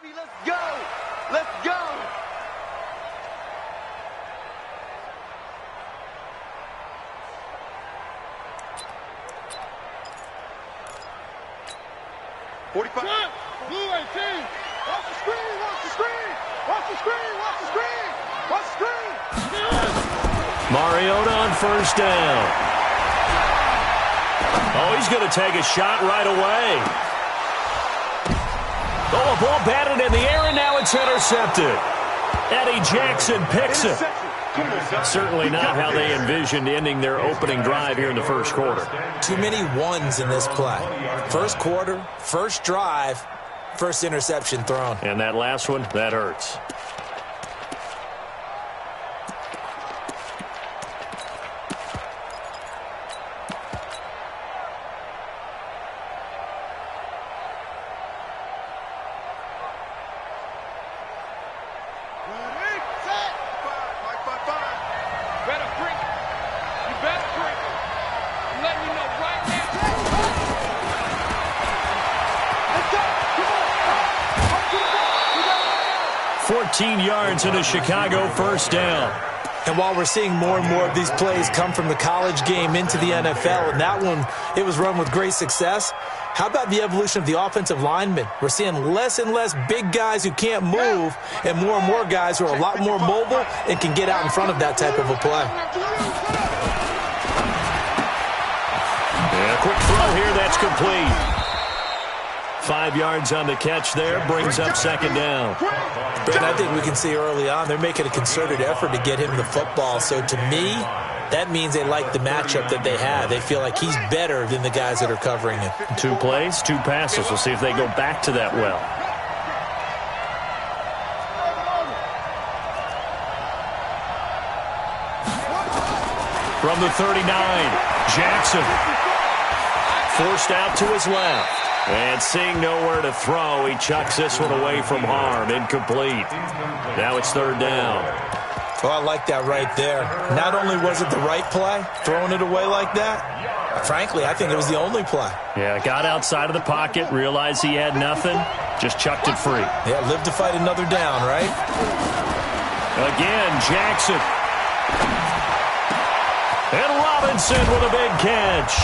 Let's go! Let's go! Blue 18. Watch the screen! Watch the screen! Watch the screen! Watch the screen! Watch the screen! Mariota on first down. Oh, he's going to take a shot right away. Oh, a ball batted in the air, and now it's intercepted. Eddie Jackson picks it. Certainly not how they envisioned ending their opening drive here in the first quarter. Too many ones in this play. First quarter, first drive, first interception thrown. And that last one, that hurts. You better drink it. I'm letting you know right now. 14 yards and a Chicago first down. And while we're seeing more and more of these plays come from the college game into the NFL, and that one, it was run with great success, how about the evolution of the offensive linemen? We're seeing less and less big guys who can't move and more guys who are a lot more mobile and can get out in front of that type of a play. Yeah, quick throw here, that's complete. 5 yards on the catch there, brings up second down. And I think we can see early on they're making a concerted effort to get him the football. So to me, that means they like the matchup that they have. They feel like he's better than the guys that are covering him. 2 plays, 2 passes. We'll see if they go back to that well. From the 39, Jackson forced out to his left. And seeing nowhere to throw, he chucks this one away from harm. Incomplete. Now it's third down. Well, I like that right there. Not only was it the right play, throwing it away like that, frankly, I think it was the only play. Yeah, got outside of the pocket, realized he had nothing, just chucked it free. Yeah, live to fight another down, right? Again, Jackson. And Robinson with a big catch.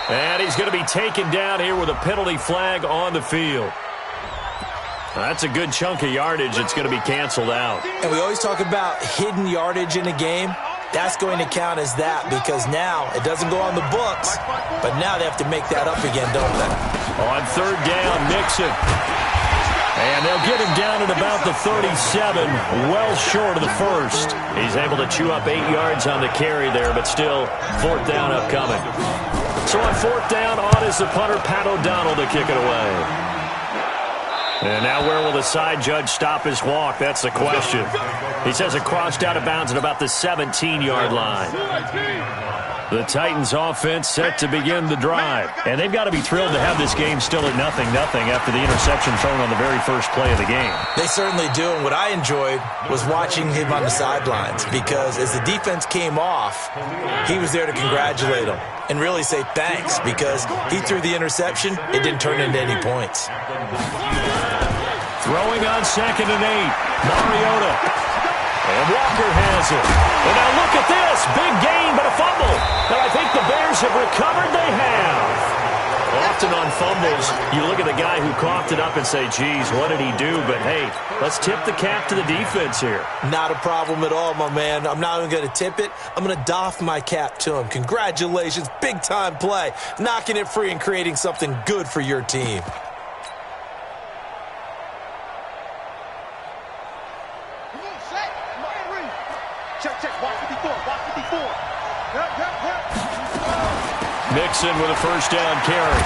And he's going to be taken down here with a penalty flag on the field. That's a good chunk of yardage. It's going to be canceled out. And we always talk about hidden yardage in a game. That's going to count as that because now it doesn't go on the books, but now they have to make that up again, don't they? On third down, Mixon. And they'll get him down at about the 37, well short of the first. He's able to chew up 8 yards on the carry there, but still fourth down upcoming. So on fourth down, on is the punter, Pat O'Donnell, to kick it away. And now where will the side judge stop his walk? That's the question. He says it crossed out of bounds at about the 17-yard line. The Titans offense set to begin the drive. And they've got to be thrilled to have this game still at 0-0 after the interception thrown on the very first play of the game. They certainly do. And what I enjoyed was watching him on the sidelines because as the defense came off, he was there to congratulate them and really say thanks because he threw the interception. It didn't turn into any points. Throwing on 2nd and 8. Mariota. And Walker has it. And now look at this. Big gain, but a fumble. And I think the Bears have recovered. They have. Often on fumbles, you look at the guy who coughed it up and say, geez, what did he do? But, hey, let's tip the cap to the defense here. Not a problem at all, my man. I'm not even going to tip it. I'm going to doff my cap to him. Congratulations. Big-time play. Knocking it free and creating something good for your team. Mixon with a first down carry.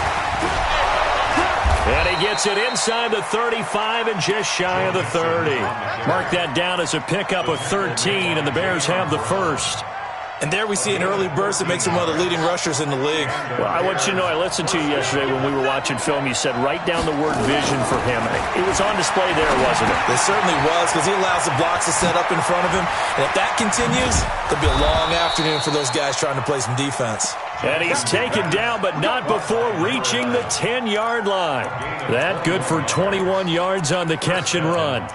And he gets it inside the 35 and just shy of the 30. Mark that down as a pickup of 13, and the Bears have the first. And there we see an early burst that makes him one of the leading rushers in the league. Well, I want you to know, I listened to you yesterday when we were watching film. You said write down the word vision for him. It was on display there, wasn't it? It certainly was, because he allows the blocks to set up in front of him. And if that continues, it'll be a long afternoon for those guys trying to play some defense. And he's taken down, but not before reaching the 10-yard line. That good for 21 yards on the catch and run.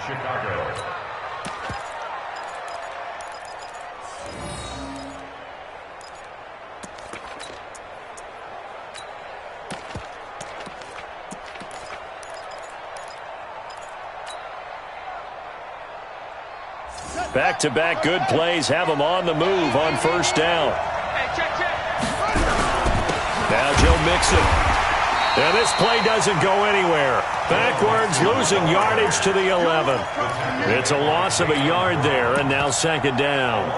Back-to-back good plays have him on the move on first down. Now Joe Mixon. And this play doesn't go anywhere. Backwards, losing yardage to the 11. It's a loss of a yard there, and now second down.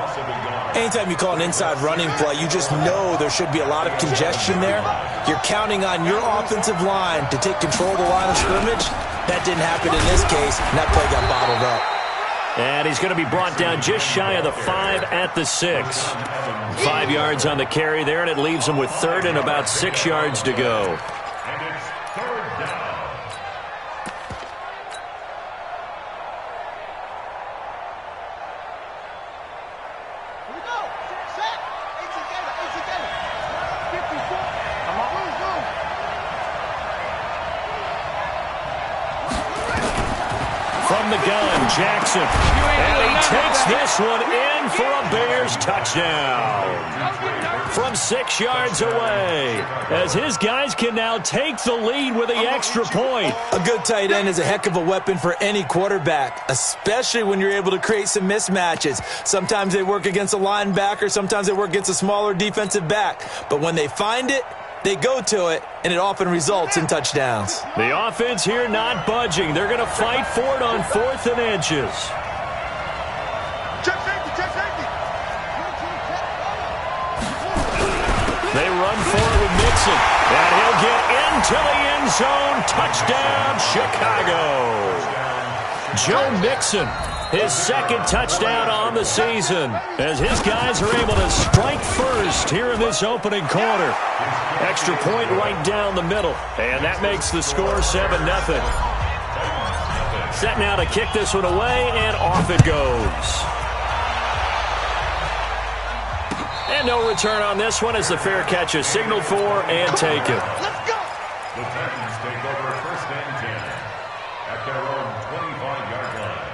Anytime you call an inside running play, you just know there should be a lot of congestion there. You're counting on your offensive line to take control of the line of scrimmage. That didn't happen in this case, and that play got bottled up. And he's going to be brought down just shy of the 5 at the 6. 5 yards on the carry there, and it leaves him with third and about 6 yards to go. From the gun, Jackson. And he takes this one in for a Bears touchdown. From 6 yards away, as his guys can now take the lead with the extra point. A good tight end is a heck of a weapon for any quarterback, especially when you're able to create some mismatches. Sometimes they work against a linebacker, sometimes they work against a smaller defensive back. But when they find it, they go to it, and it often results in touchdowns. The offense here not budging. They're going to fight for it on 4th and inches. They run for it with Mixon, and he'll get into the end zone. Touchdown, Chicago. Joe Mixon, his second touchdown on the season, as his guys are able to strike first here in this opening quarter. Extra point right down the middle, and that makes the score 7-0. Set now to kick this one away, and off it goes. And no return on this one as the fair catch is signaled for and taken. Let's go. The Titans take over 1st and 10 at their own 25-yard line.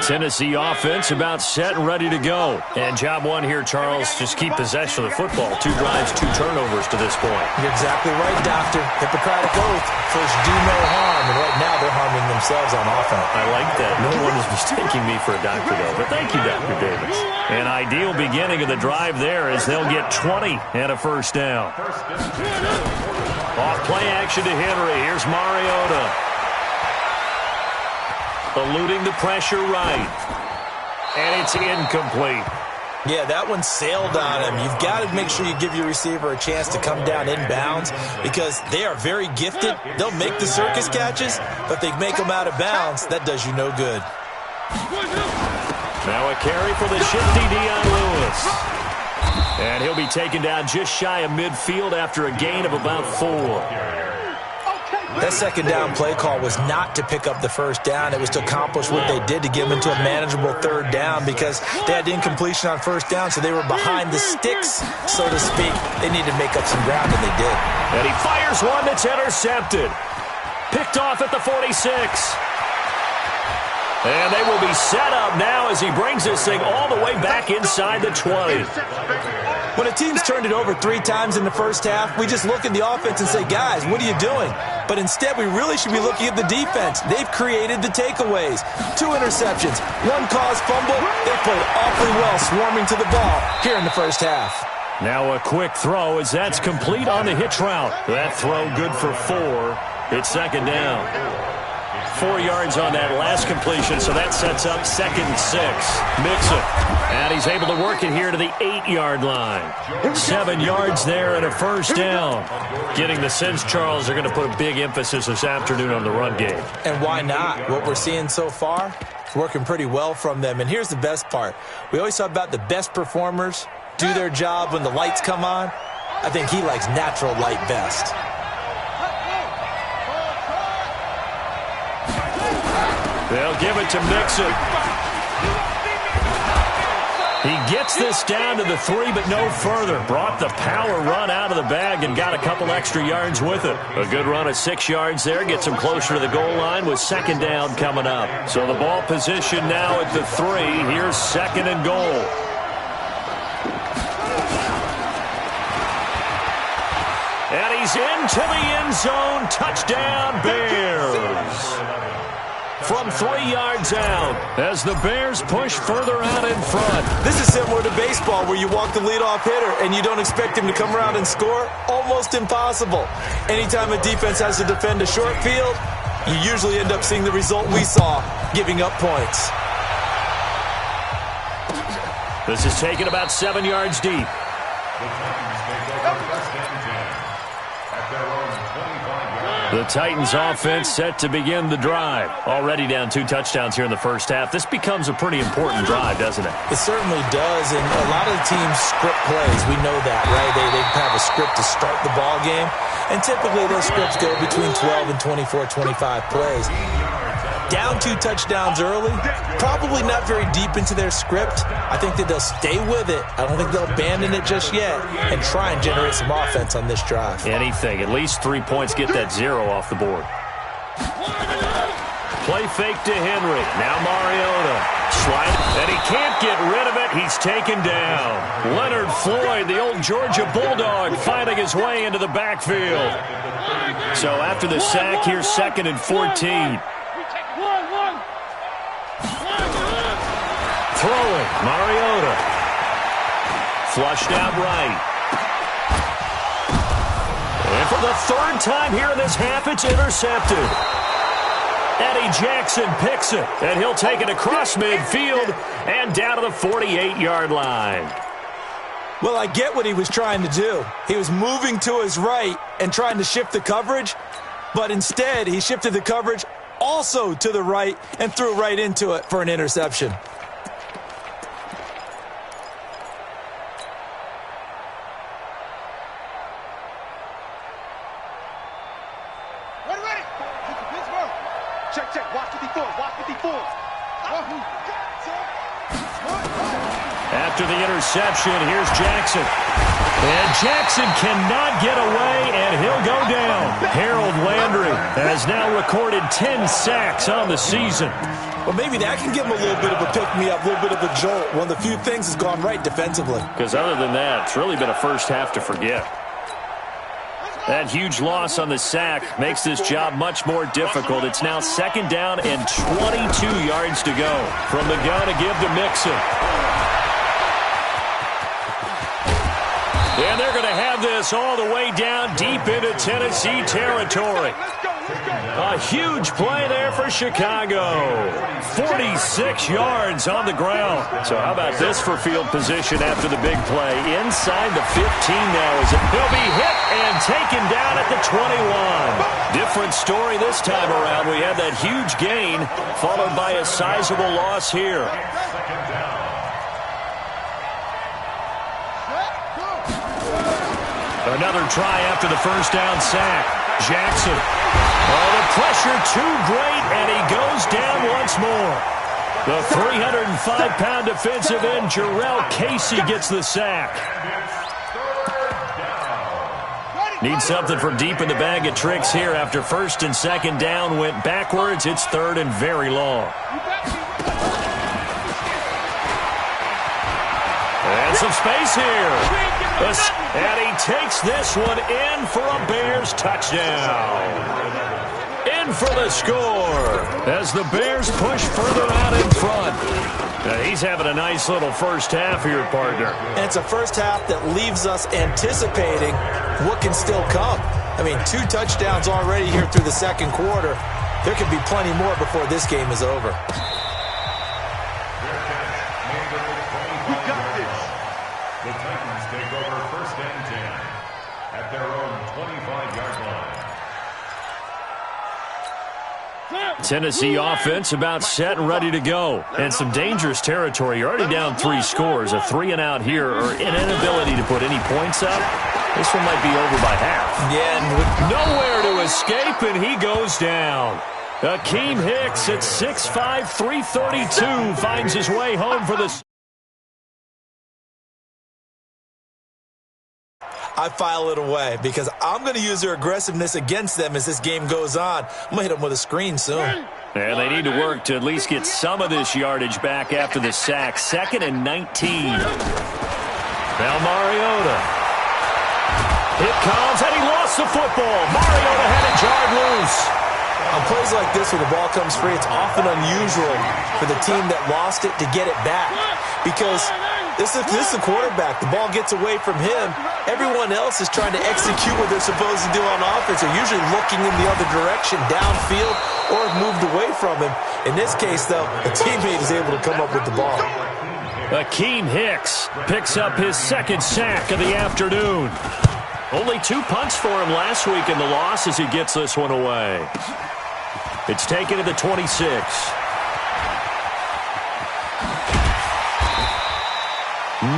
Tennessee offense about set and ready to go. And job one here, Charles, just keep possession of the football. 2 drives, 2 turnovers to this point. You're exactly right, Doctor. Hippocratic oath. First, do no harm. And right now, they're harming themselves on offense. I like that. No one is mistaking me for a doctor, though. But thank you, Dr. Davis. An ideal beginning of the drive there as they'll get 20 and a first down. Off play action to Henry. Here's Mariota. Eluding the pressure right. And it's incomplete. Yeah, that one sailed on him. You've got to make sure you give your receiver a chance to come down inbounds because they are very gifted. They'll make the circus catches, but if they make them out of bounds, that does you no good. Now a carry for the shifty Dion Lewis. And he'll be taken down just shy of midfield after a gain of about 4. That second down play call was not to pick up the first down. It was to accomplish what they did to get them into a manageable third down because they had incompletion on first down, so they were behind the sticks, so to speak. They needed to make up some ground, and they did. And he fires one that's intercepted. Picked off at the 46. And they will be set up now as he brings this thing all the way back inside the 20. When a team's turned it over 3 times in the first half, we just look at the offense and say, guys, what are you doing? But instead, we really should be looking at the defense. They've created the takeaways. 2 interceptions, 1 caused fumble. They played awfully well swarming to the ball here in the first half. Now a quick throw as that's complete on the hitch route. That throw good for 4. It's second down. 4 yards on that last completion, so that sets up 2nd and 6. Mixon, and he's able to work it here to the 8-yard line. 7 yards there and a first down. Getting the sense, Charles, they're going to put a big emphasis this afternoon on the run game. And why not? What we're seeing so far, It's working pretty well from them. And here's the best part. We always talk about the best performers do their job when the lights come on. I think he likes natural light best. They'll give it to Mixon. He gets this down to the 3, but no further. Brought the power run out of the bag and got a couple extra yards with it. A good run of 6 yards there gets him closer to the goal line with second down coming up. So the ball position now at the 3. Here's second and goal. And he's into the end zone. Touchdown, Bears. From 3 yards out as the Bears push further out in front. This is similar to baseball where you walk the leadoff hitter and you don't expect him to come around and score. Almost impossible. Anytime a defense has to defend a short field, you usually end up seeing the result we saw, giving up points. This is taken about 7 yards deep. The Titans offense set to begin the drive. Already down 2 touchdowns here in the first half. This becomes a pretty important drive, doesn't it? It certainly does, and a lot of the teams script plays. We know that, right? They have a script to start the ball game, and typically those scripts go between 12 and 24, 25 plays. Down 2 touchdowns early, probably not very deep into their script. I think that they'll stay with it. I don't think they'll abandon it just yet and try and generate some offense on this drive. Anything. At least 3 points, get that 0 off the board. Play fake to Henry. Now Mariota. Slide. And he can't get rid of it. He's taken down. Leonard Floyd, the old Georgia Bulldog, finding his way into the backfield. So after the sack, here's second and 14. Throwing, Mariota. Flushed out right. And for the 3rd time here in this half, it's intercepted. Eddie Jackson picks it, and he'll take it across midfield and down to the 48-yard line. Well, I get what he was trying to do. He was moving to his right and trying to shift the coverage, but instead he shifted the coverage also to the right and threw right into it for an interception. After the interception, here's Jackson. And Jackson cannot get away, and he'll go down. Harold Landry has now recorded 10 sacks on the season. Well, maybe that can give him a little bit of a pick-me-up, a little bit of a jolt. One of the few things has gone right defensively. Because other than that, it's really been a first half to forget. That huge loss on the sack makes this job much more difficult. It's now second down and 22 yards to go. From the gun to give to Mixon. And they're going to have this all the way down deep into Tennessee territory. A huge play there for Chicago. 46 yards on the ground. So how about this for field position after the big play? Inside the 15 now. He'll be hit and taken down at the 21. Different story this time around. We had that huge gain followed by a sizable loss here. Another try after the first down sack. Jackson. Oh, the pressure too great, and he goes down once more. The 305-pound defensive end, Jarrell Casey, gets the sack. Need something from deep in the bag of tricks here after first and second down went backwards. It's third and very long. And some space here. And he takes this one in for a Bears touchdown. In for the score as the Bears push further out in front. Now he's having a nice little first half here, partner. And it's a first half that leaves us anticipating what can still come. I mean, 2 touchdowns already here through the second quarter. There could be plenty more before this game is over. The Titans take over first and 10 at their own 25-yard line. Tennessee offense about set and ready to go. And some dangerous territory. You're already down 3 scores. A 3-and-out here or an inability to put any points up. This one might be over by half. Yeah. Nowhere to escape, and he goes down. Akeem Hicks at 6'5", 332 finds his way home for the... I file it away because I'm going to use their aggressiveness against them as this game goes on. I'm going to hit them with a screen soon. And they need to work to at least get some of this yardage back after the sack. 2nd and 19. Now Mariota. It comes, and he lost the football. Mariota had it jarred loose. On plays like this where the ball comes free, it's often unusual for the team that lost it to get it back because this is the quarterback. The ball gets away from him. Everyone else is trying to execute what they're supposed to do on offense. They're usually looking in the other direction, downfield, or have moved away from him. In this case, though, a teammate is able to come up with the ball. Akeem Hicks picks up his 2nd sack of the afternoon. Only 2 punts for him last week in the loss as he gets this one away. It's taken to the 26.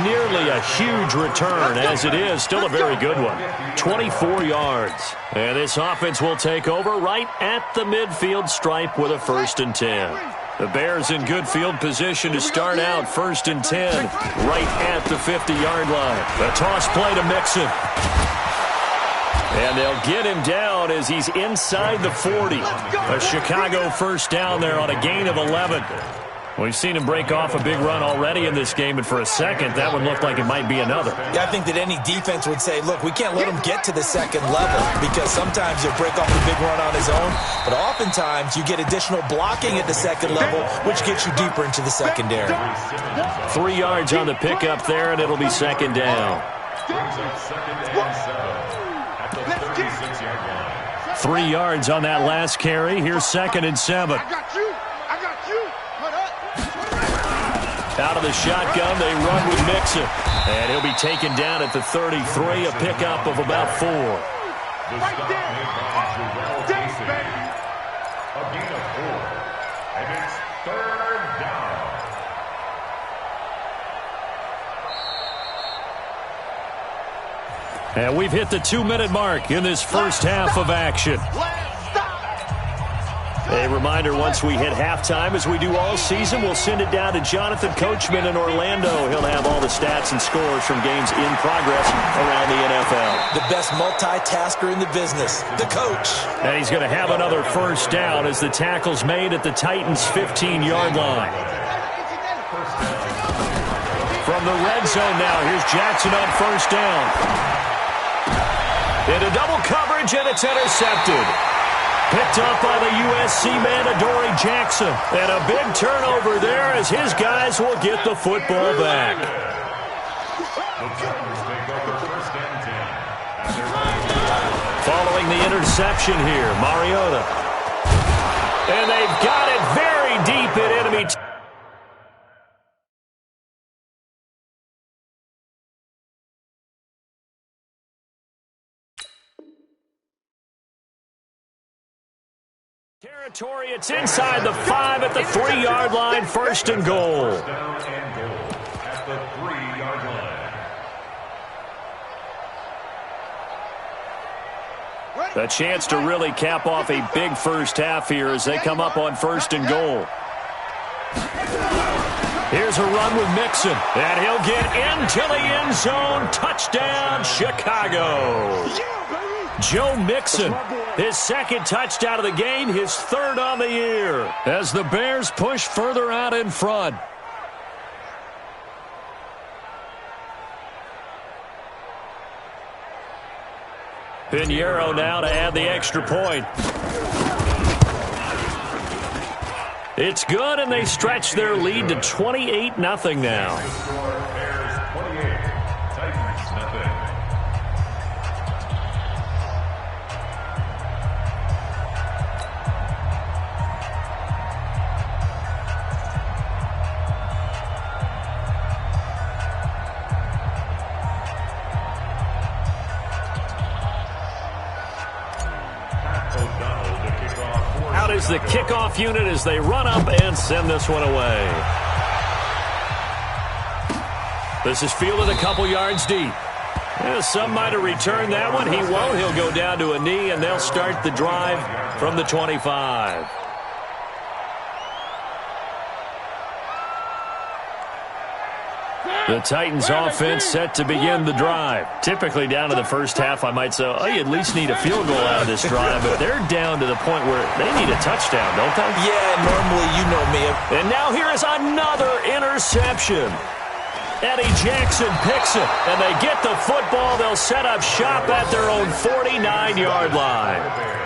Nearly a huge return, as it is still a very good one. 24 yards. And this offense will take over right at the midfield stripe with a 1st and 10. The Bears in good field position to start out 1st and 10 right at the 50-yard line. The toss play to Mixon. And they'll get him down as he's inside the 40. A Chicago 1st down there on a gain of 11. We've seen him break off a big run already in this game, and for a second, that one looked like it might be another. Yeah, I think that any defense would say, look, we can't let him get to the 2nd level because sometimes he'll break off a big run on his own, but oftentimes you get additional blocking at the 2nd level, which gets you deeper into the secondary. 3 yards on the pickup there, and it'll be 2nd down. 3 yards on that last carry. Here's 2nd and 7. Out of the shotgun, they run with Mixon. And he'll be taken down at the 33, a pickup of about 4. Right there. A gain of 4. And it's 3rd down. And we've hit the 2-minute mark in this first half of action. A reminder, once we hit halftime, as we do all season, we'll send it down to Jonathan Coachman in Orlando. He'll have all the stats and scores from games in progress around the NFL. The best multitasker in the business, the coach. And he's going to have another 1st down as the tackle's made at the Titans' 15-yard line. From the red zone now, here's Jackson on 1st down. Into double coverage, and it's intercepted. Picked up by the USC man, Adoree Jackson. And a big turnover there as his guys will get the football back. Following the interception here, Mariota. And they've got it very deep at enemy. Territory, it's inside the 5 at the 3-yard line, 1st and goal. At the 3-yard line. A chance to really cap off a big first half here as they come up on 1st and goal. Here's a run with Mixon, and he'll get into the end zone. Touchdown, Chicago. Joe Mixon, his 2nd touchdown of the game, his 3rd on the year, as the Bears push further out in front. Pinheiro now to add the extra point. It's good, and they stretch their lead to 28-0 now. Bears 28, Titans nothing. the kickoff unit as they run up and send this one away. This is fielded a couple yards deep. Yeah, some might have returned that one. He won't. He'll go down to a knee, and they'll start the drive from the 25. The Titans offense set to begin the drive. Typically down to the first half, I might say, oh, you at least need a field goal out of this drive, but they're down to the point where they need a touchdown, don't they? Yeah, normally, you know me. And now here is another interception. Eddie Jackson picks it, and they get the football. They'll set up shop at their own 49-yard line.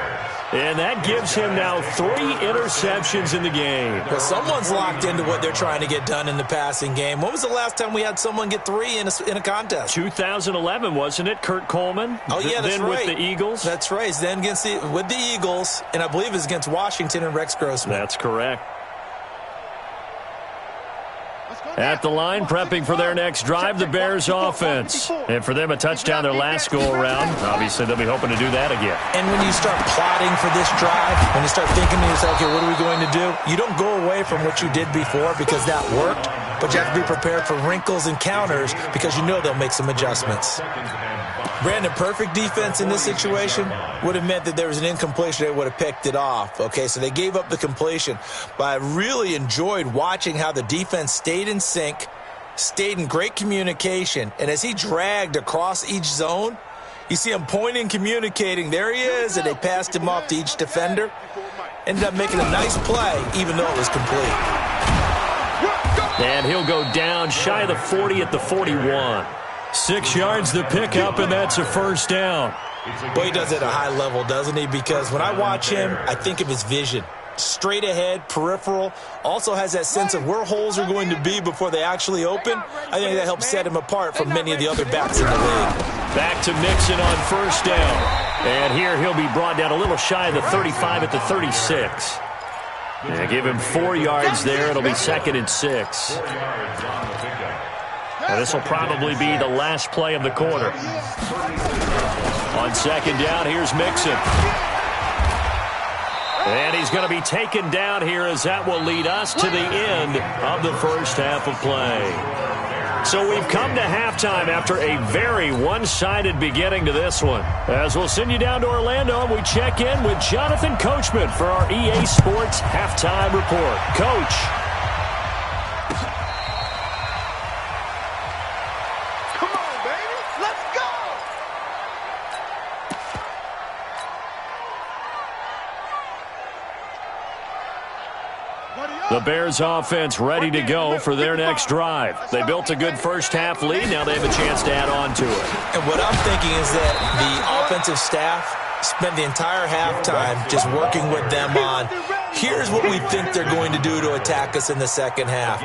And that gives him now 3 interceptions in the game. Well, someone's locked into what they're trying to get done in the passing game. When was the last time we had someone get 3 in a contest? 2011, wasn't it? Kurt Coleman? Oh, yeah, that's then right. With the Eagles? That's right. Then with the Eagles, and I believe it was against Washington and Rex Grossman. That's correct. At the line, prepping for their next drive, the Bears offense. And for them, a touchdown their last go-around. Obviously, they'll be hoping to do that again. And when you start plotting for this drive, when you start thinking to yourself, okay, what are we going to do? You don't go away from what you did before because that worked, but you have to be prepared for wrinkles and counters because you know they'll make some adjustments. Brandon, perfect defense in this situation would have meant that there was an incompletion. They would have picked it off. Okay, so they gave up the completion. But I really enjoyed watching how the defense stayed in sync, stayed in great communication. And as he dragged across each zone, you see him pointing, communicating. There he is, and they passed him off to each defender. Ended up making a nice play, even though it was complete. And he'll go down shy of the 40 at the 41. 6 yards the pickup, and that's a first down. Boy, he does it at a high level, doesn't he? Because when I watch him, I think of his vision. Straight ahead, peripheral, also has that sense of where holes are going to be before they actually open. I think that helps set him apart from many of the other backs in the league. Back to Mixon on first down. And here he'll be brought down a little shy of the 35 at the 36. Yeah, give him 4 yards there. It'll be 2nd and 6. Now, this will probably be the last play of the quarter. On 2nd down, here's Mixon. And he's going to be taken down here as that will lead us to the end of the first half of play. So we've come to halftime after a very one-sided beginning to this one. As we'll send you down to Orlando, and we check in with Jonathan Coachman for our EA Sports Halftime Report. Coach. The Bears offense ready to go for their next drive. They built a good first half lead. Now they have a chance to add on to it. And what I'm thinking is that the offensive staff spent the entire halftime just working with them on, here's what we think they're going to do to attack us in the second half.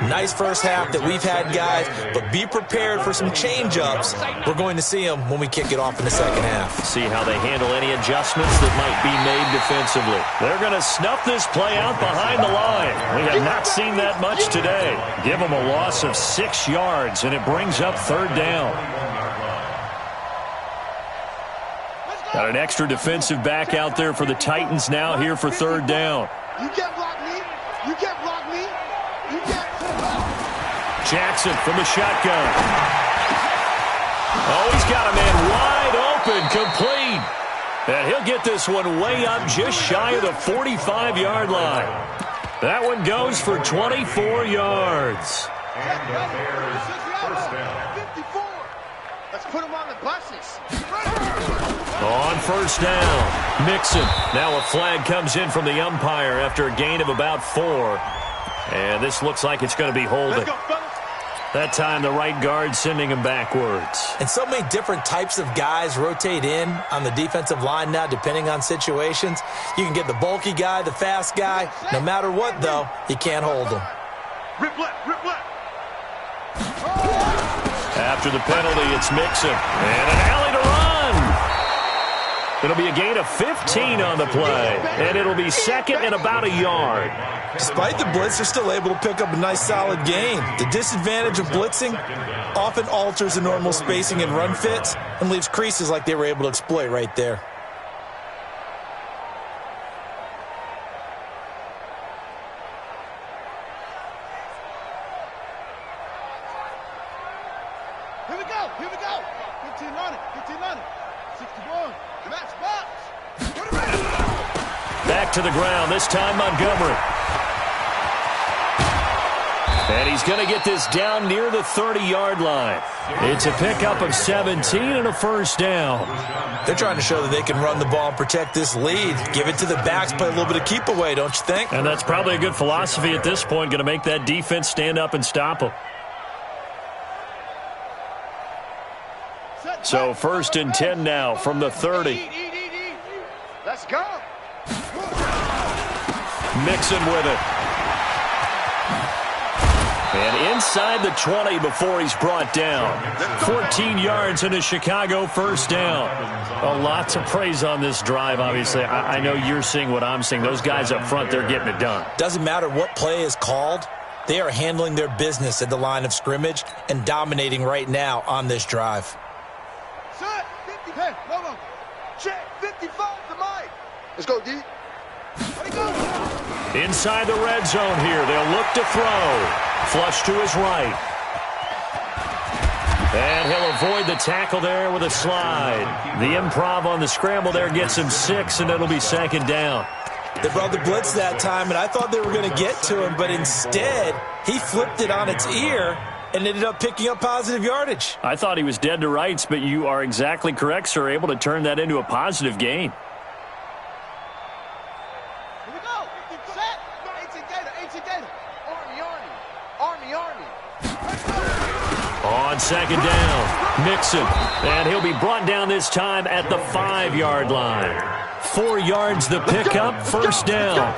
Nice first half that we've had, guys, but be prepared for some change-ups. We're going to see them when we kick it off in the second half. See how they handle any adjustments that might be made defensively. They're going to snuff this play out behind the line. We have not seen that much today. Give them a loss of 6 yards, and it brings up 3rd down. Got an extra defensive back out there for the Titans now here for 3rd down. You can't block me. You can't block me. You can't. Jackson from the shotgun. Oh, he's got a man wide open, complete. And he'll get this one way up just shy of the 45-yard line. That one goes for 24 yards. And the Bears first down. 54. Let's put him on the buses. On first down, Mixon. Now a flag comes in from the umpire after a gain of about 4. And this looks like it's going to be holding. That time the right guard sending him backwards. And so many different types of guys rotate in on the defensive line now depending on situations. You can get the bulky guy, the fast guy. No matter what, though, you can't hold him. Rip left, rip left. After the penalty, it's Mixon. And an alley to run. It'll be a gain of 15 on the play. And it'll be 2nd and about a yard. Despite the blitz, they're still able to pick up a nice solid gain. The disadvantage of blitzing often alters the normal spacing and run fits and leaves creases like they were able to exploit right there. Here we go. 15 on it. 15 on it. 61. Match box. Back to the ground, this time Montgomery. And he's going to get this down near the 30-yard line. It's a pickup of 17 and a first down. They're trying to show that they can run the ball and protect this lead. Give it to the backs, play a little bit of keep away, don't you think? And that's probably a good philosophy at this point, going to make that defense stand up and stop them. So 1st and 10 now from the 30. Let's go. Mixon with it. And inside the 20 before he's brought down. 14 yards and a Chicago first down. A lot to praise on this drive, obviously. I know you're seeing what I'm seeing. Those guys up front, they're getting it done. Doesn't matter what play is called. They are handling their business at the line of scrimmage and dominating right now on this drive. Set. 50. Hey, no. Check. 55 to Mike. Let's go, D. Inside the red zone here. They'll look to throw. Flush to his right. And he'll avoid the tackle there with a slide. The improv on the scramble there gets him 6, and it'll be 2nd down. They brought the blitz that time, and I thought they were going to get to him, but instead he flipped it on its ear and ended up picking up positive yardage. I thought he was dead to rights, but you are exactly correct, sir. Able to turn that into a positive gain. On 2nd down, Mixon. And he'll be brought down this time at the 5-yard line. 4 yards the pickup, 1st down.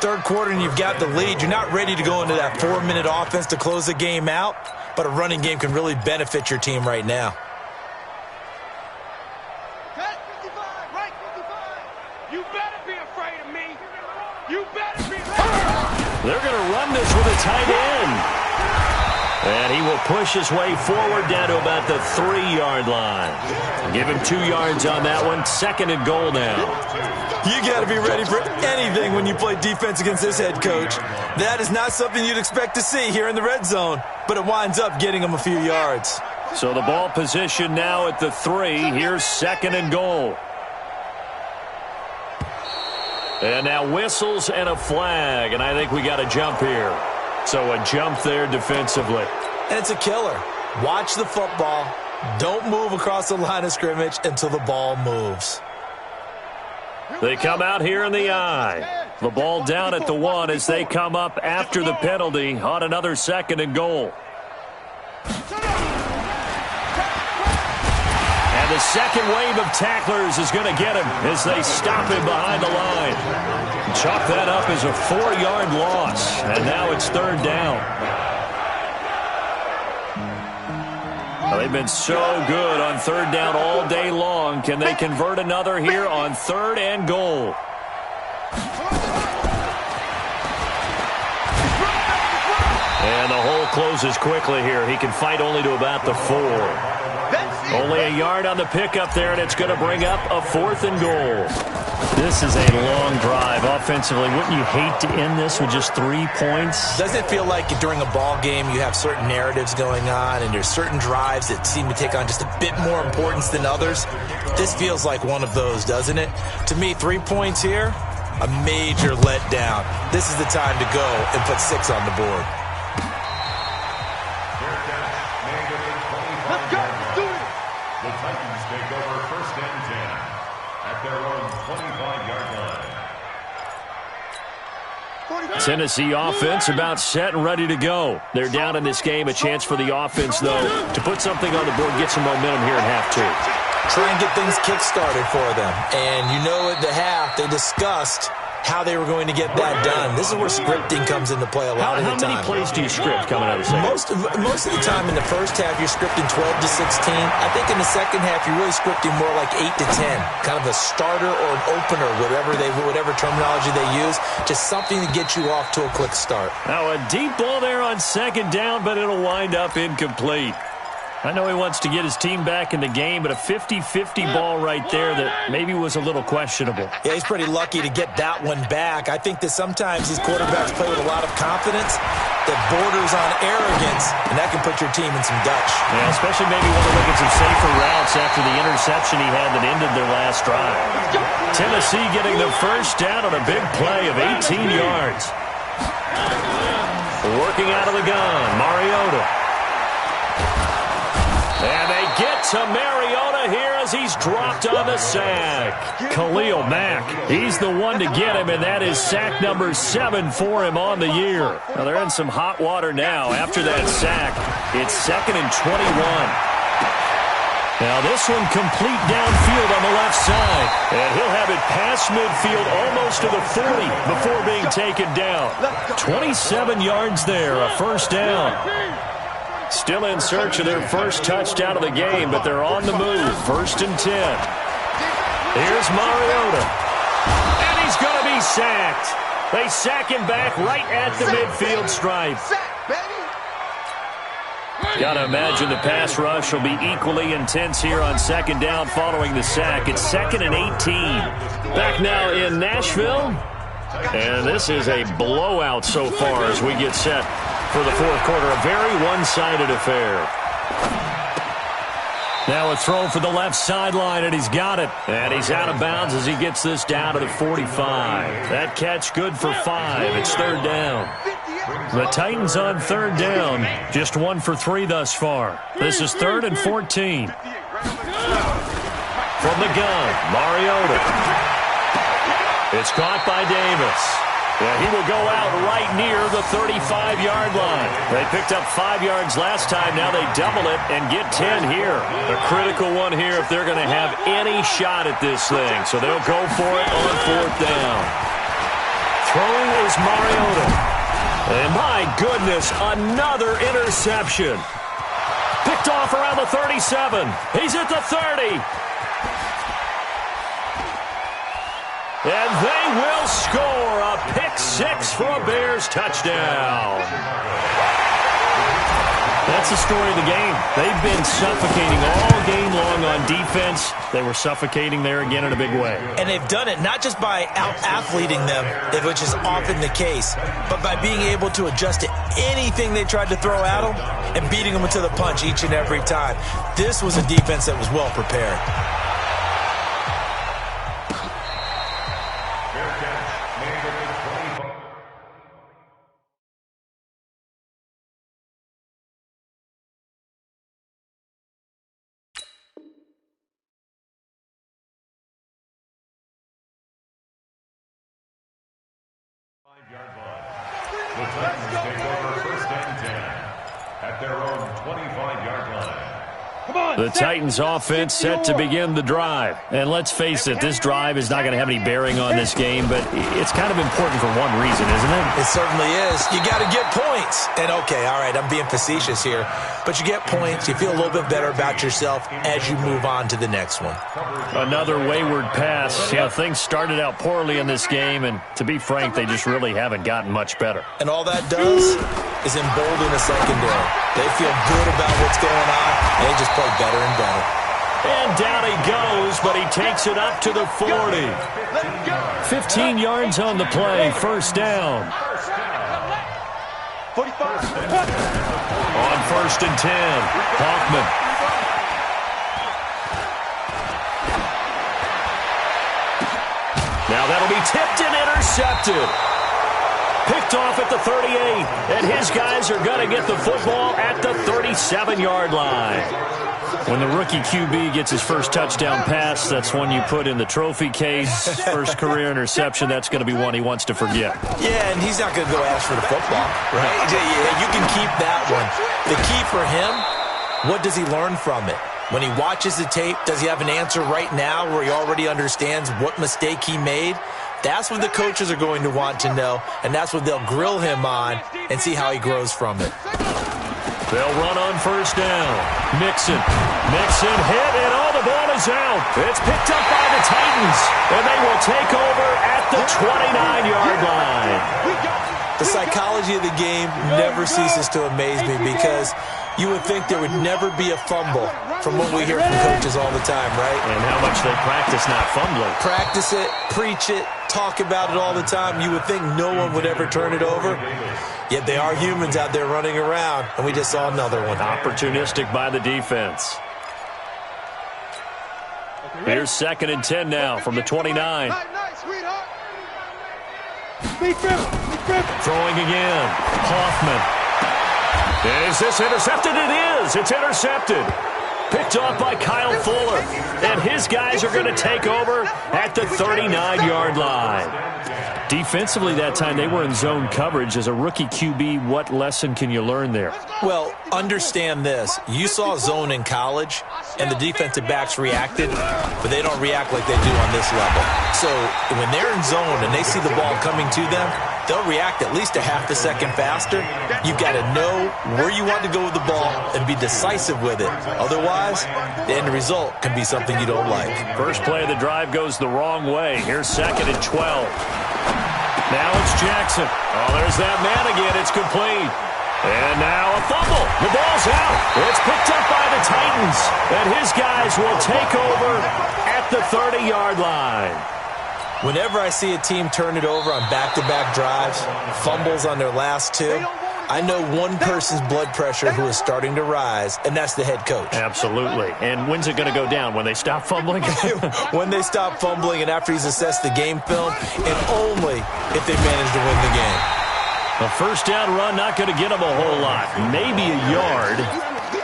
3rd quarter and you've got the lead. You're not ready to go into that 4-minute offense to close the game out, but a running game can really benefit your team right now. Right 55. You better be afraid of me. You better be afraid. They're going to run this with a tight end. And he will push his way forward down to about the 3-yard line. Give him 2 yards on that one. 2nd and goal now. You got to be ready for anything when you play defense against this head coach. That is not something you'd expect to see here in the red zone, but it winds up getting him a few yards. So the ball position now at the 3. Here's 2nd and goal. And now whistles and a flag, and I think we got a jump here. So a jump there defensively. And it's a killer. Watch the football. Don't move across the line of scrimmage until the ball moves. They come out here in the eye. The ball down at the 1 as they come up after the penalty on another 2nd and goal. And the second wave of tacklers is going to get him as they stop him behind the line. Chalk that up as a 4-yard loss, and now it's 3rd down. Well, they've been so good on 3rd down all day long. Can they convert another here on 3rd and goal? And the hole closes quickly here. He can fight only to about the 4. Only a yard on the pickup there, and it's going to bring up a 4th and goal. This is a long drive offensively. Wouldn't you hate to end this with just 3 points? Doesn't it feel like during a ball game you have certain narratives going on and there's certain drives that seem to take on just a bit more importance than others? This feels like one of those, doesn't it? To me, 3 points here, a major letdown. This is the time to go and put 6 on the board. The Titans take over 1st and 10 at their own 25-yard line. Tennessee offense about set and ready to go. They're down in this game. A chance for the offense, though, to put something on the board, get some momentum here in half 2. Try and get things kick-started for them. And you know at the half they discussed how they were going to get that done. This is where scripting comes into play a lot of the time. How many plays do you script coming out of the second? Most of the time in the first half, you're scripting 12 to 16. I think in the second half, you're really scripting more like 8 to 10. Kind of a starter or an opener, whatever terminology they use. Just something to get you off to a quick start. Now a deep ball there on 2nd down, but it'll wind up incomplete. I know he wants to get his team back in the game, but a 50-50 ball right there that maybe was a little questionable. Yeah, he's pretty lucky to get that one back. I think that sometimes these quarterbacks play with a lot of confidence that borders on arrogance, and that can put your team in some dutch. Yeah, especially maybe want to look at some safer routes after the interception he had that ended their last drive. Tennessee getting the first down on a big play of 18 yards. Working out of the gun, Mariota. And they get to Mariota here as he's dropped on the sack. Khalil Mack, he's the one to get him, and that is sack number 7 for him on the year. Now they're in some hot water now after that sack. It's 2nd and 21. Now this one complete downfield on the left side. And he'll have it past midfield almost to the 40 before being taken down. 27 yards there, a first down. Still in search of their first touchdown of the game, but they're on the move. 1st and 10. Here's Mariota. And he's going to be sacked. They sack him back right at the midfield stripe. Got to imagine the pass rush will be equally intense here on 2nd down following the sack. It's 2nd and 18. Back now in Nashville. And this is a blowout so far as we get set for the 4th quarter. A very one-sided affair. Now a throw for the left sideline, and he's got it. And he's out of bounds as he gets this down to the 45. That catch good for 5. It's 3rd down. The Titans on 3rd down. Just 1 for 3 thus far. This is 3rd and 14. From the gun, Mariota. It's caught by Davis. Yeah, he will go out right near the 35-yard line. They picked up 5 yards last time. Now they double it and get 10 here. A critical one here if they're going to have any shot at this thing. So they'll go for it on 4th down. Throwing is Mariota. And my goodness, another interception. Picked off around the 37. He's at the 30. And they will score a pick-6 for a Bears touchdown. That's the story of the game. They've been suffocating all game long on defense. They were suffocating there again in a big way. And they've done it not just by out-athleting them, which is often the case, but by being able to adjust to anything they tried to throw at them and beating them to the punch each and every time. This was a defense that was well prepared. The Titans take over 1st and 10 at their own 25-yard line. The Titans offense set to begin the drive. And let's face it, this drive is not going to have any bearing on this game, but it's kind of important for one reason, isn't it? It certainly is. You got to get points. And okay, all right, I'm being facetious here, but you get points, you feel a little bit better about yourself as you move on to the next one. Another wayward pass. You know, things started out poorly in this game, and to be frank, they just really haven't gotten much better. And all that does is embolden the secondary. They feel good about what's going on, and they just play better and better. And down he goes, but he takes it up to the 40. 15 yards on the play, 1st down. 45. On 1st and 10, Hoffman. Now that'll be tipped and intercepted. Picked off at the 38, and his guys are going to get the football at the 37-yard line. When the rookie QB gets his first touchdown pass, that's one you put in the trophy case. First career interception, that's going to be one he wants to forget. Yeah, and he's not going to go ask for the football, right? Yeah, you can keep that one. The key for him, what does he learn from it? When he watches the tape, does he have an answer right now where he already understands what mistake he made? That's what the coaches are going to want to know, and that's what they'll grill him on and see how he grows from it. They'll run on 1st down. Mixon hit, and all the ball is out. It's picked up by the Titans, and they will take over at the 29-yard line. The psychology of the game never ceases to amaze me because You would think there would never be a fumble from what we hear from coaches all the time, right? And how much they practice not fumbling. Practice it, preach it, talk about it all the time. You would think no one would ever turn it over. Yet they are humans out there running around, and we just saw another one. Opportunistic by the defense. Here's 2nd and 10 now from the 29. Throwing again. Hoffman. Is this intercepted? It is. It's intercepted. Picked off by Kyle Fuller. And his guys are going to take over at the 39-yard line. Defensively that time, they were in zone coverage. As a rookie QB, what lesson can you learn there? Well, understand this. You saw zone in college, and the defensive backs reacted, but they don't react like they do on this level. So when they're in zone and they see the ball coming to them, they'll react at least a half a second faster. You've got to know where you want to go with the ball and be decisive with it. Otherwise, the end result can be something you don't like. First play of the drive goes the wrong way. Here's 2nd and 12. Now it's Jackson. Oh, there's that man again. It's complete. And now a fumble. The ball's out. It's picked up by the Titans. And his guys will take over at the 30-yard line. Whenever I see a team turn it over on back-to-back drives, fumbles on their last two, I know one person's blood pressure who is starting to rise, and that's the head coach. Absolutely. And when's it going to go down? When they stop fumbling? When they stop fumbling and after he's assessed the game film, and only if they manage to win the game. A first down run, not going to get him a whole lot. Maybe a yard.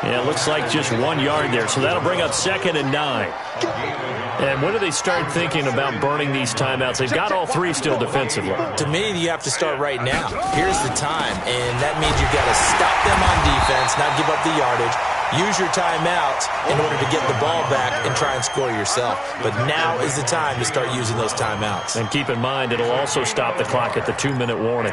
Yeah, it looks like just 1 yard there. So that'll bring up 2nd and 9. And when do they start thinking about burning these timeouts? They've got all 3 still defensively. To me, you have to start right now. Here's the time, and that means you've got to stop them on defense, not give up the yardage. Use your timeouts in order to get the ball back and try and score yourself. But now is the time to start using those timeouts. And keep in mind, it'll also stop the clock at the 2-minute warning.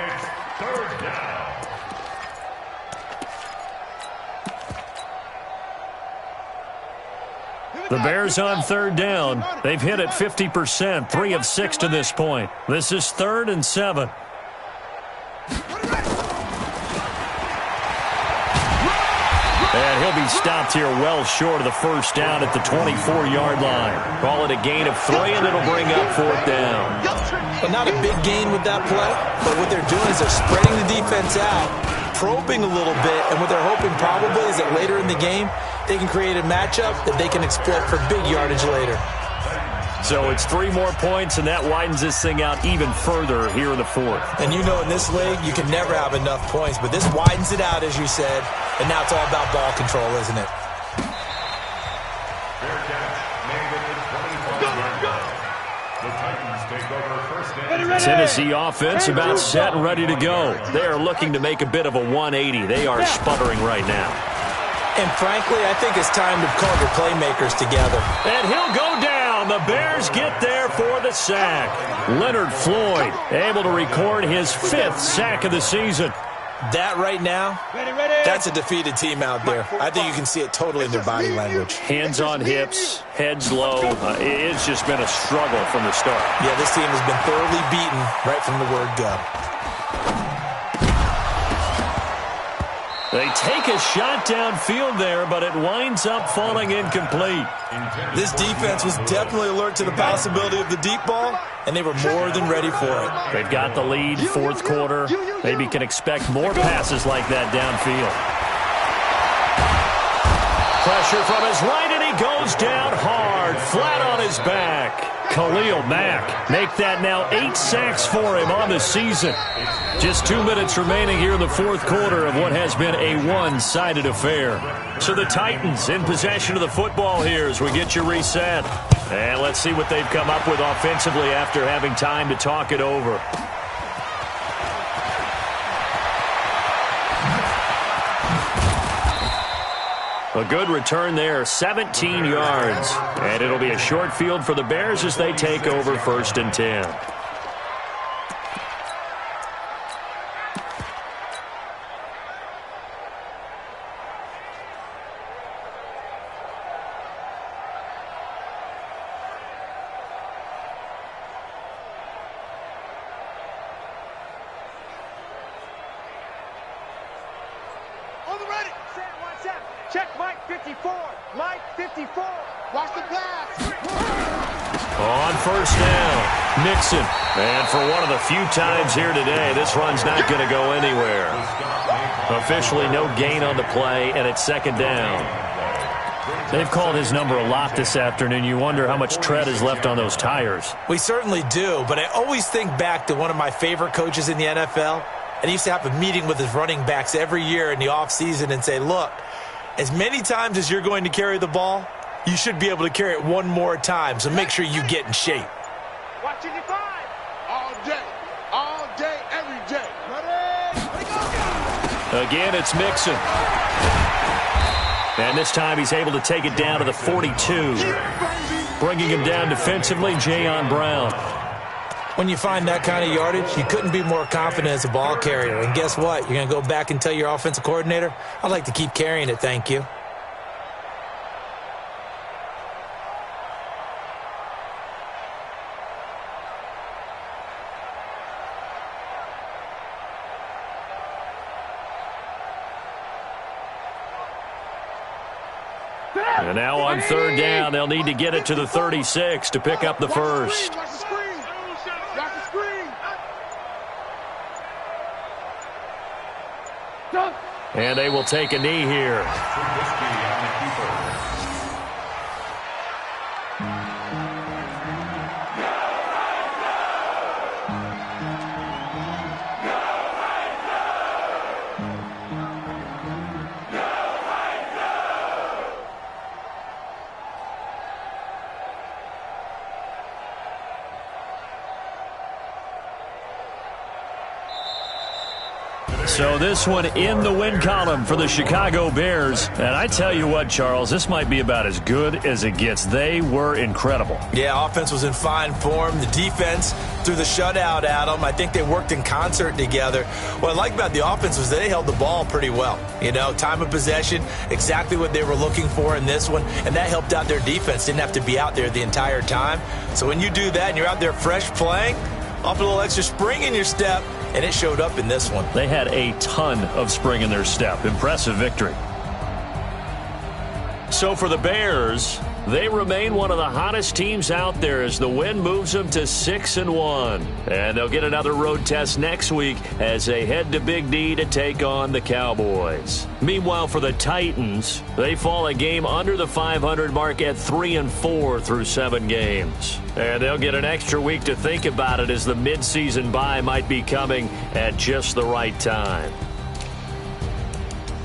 The Bears on 3rd down. They've hit it 50%, 3 of 6 to this point. This is 3rd and 7. And he'll be stopped here well short of the first down at the 24-yard line. Call it a gain of 3, and it'll bring up 4th down. But not a big gain with that play. But what they're doing is they're spreading the defense out, probing a little bit, and what they're hoping probably is that later in the game, they can create a matchup that they can exploit for big yardage later. So it's 3 more points, and that widens this thing out even further here in the 4th. And you know in this league, you can never have enough points, but this widens it out, as you said, and now it's all about ball control, isn't it? Tennessee offense about set and ready to go. They are looking to make a bit of a 180. They are sputtering right now. And frankly, I think it's time to call your playmakers together. And he'll go down. The Bears get there for the sack. Leonard Floyd able to record his 5th sack of the season. That right now, that's a defeated team out there. I think you can see it totally in their body language. Hands on hips, heads low. It's just been a struggle from the start. Yeah, this team has been thoroughly beaten right from the word go. They take a shot downfield there, but it winds up falling incomplete. This defense was definitely alert to the possibility of the deep ball, and they were more than ready for it. They've got the lead, 4th quarter. Maybe can expect more passes like that downfield. Pressure from his right, and he goes down hard, flat on his back. Khalil Mack make that now 8 sacks for him on the season. Just 2 minutes remaining here in the 4th quarter of what has been a one-sided affair. So the Titans in possession of the football here as we get you reset. And let's see what they've come up with offensively after having time to talk it over. A good return there, 17 yards. And it'll be a short field for the Bears as they take over 1st and 10. On the ready. Set, 1 second. 54. Mike, 54. Watch the pass. On first down, Mixon. And for one of the few times here today, this run's not going to go anywhere. Officially no gain on the play, and it's second down. They've called his number a lot this afternoon. You wonder how much tread is left on those tires. We certainly do, but I always think back to one of my favorite coaches in the NFL, and he used to have a meeting with his running backs every year in the offseason and say, look, as many times as you're going to carry the ball, you should be able to carry it one more time, so make sure you get in shape. Watch your five. All day, every day. Ready? Go. Again, it's Mixon. And this time he's able to take it down to the 42. Bringing him down defensively, Jayon Brown. When you find that kind of yardage, you couldn't be more confident as a ball carrier. And guess what? You're going to go back and tell your offensive coordinator, I'd like to keep carrying it, thank you. And now on third down, they'll need to get it to the 36 to pick up the first. Watch the screen. Watch the screen. And they will take a knee here. So this one in the win column for the Chicago Bears. And I tell you what, Charles, this might be about as good as it gets. They were incredible. Yeah, offense was in fine form. The defense threw the shutout at them. I think they worked in concert together. What I like about the offense was they held the ball pretty well. You know, time of possession, exactly what they were looking for in this one. And that helped out their defense. Didn't have to be out there the entire time. So when you do that and you're out there fresh playing, off a little extra spring in your step, and it showed up in this one. They had a ton of spring in their step. Impressive victory. So for the Bears, they remain one of the hottest teams out there as the win moves them to 6-1. And they'll get another road test next week as they head to Big D to take on the Cowboys. Meanwhile, for the Titans, they fall a game under the 500 mark at 3-4 through 7 games. And they'll get an extra week to think about it as the midseason bye might be coming at just the right time.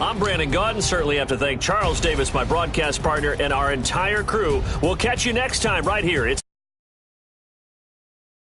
I'm Brandon Gaudin. Certainly have to thank Charles Davis, my broadcast partner, and our entire crew. We'll catch you next time right here. It's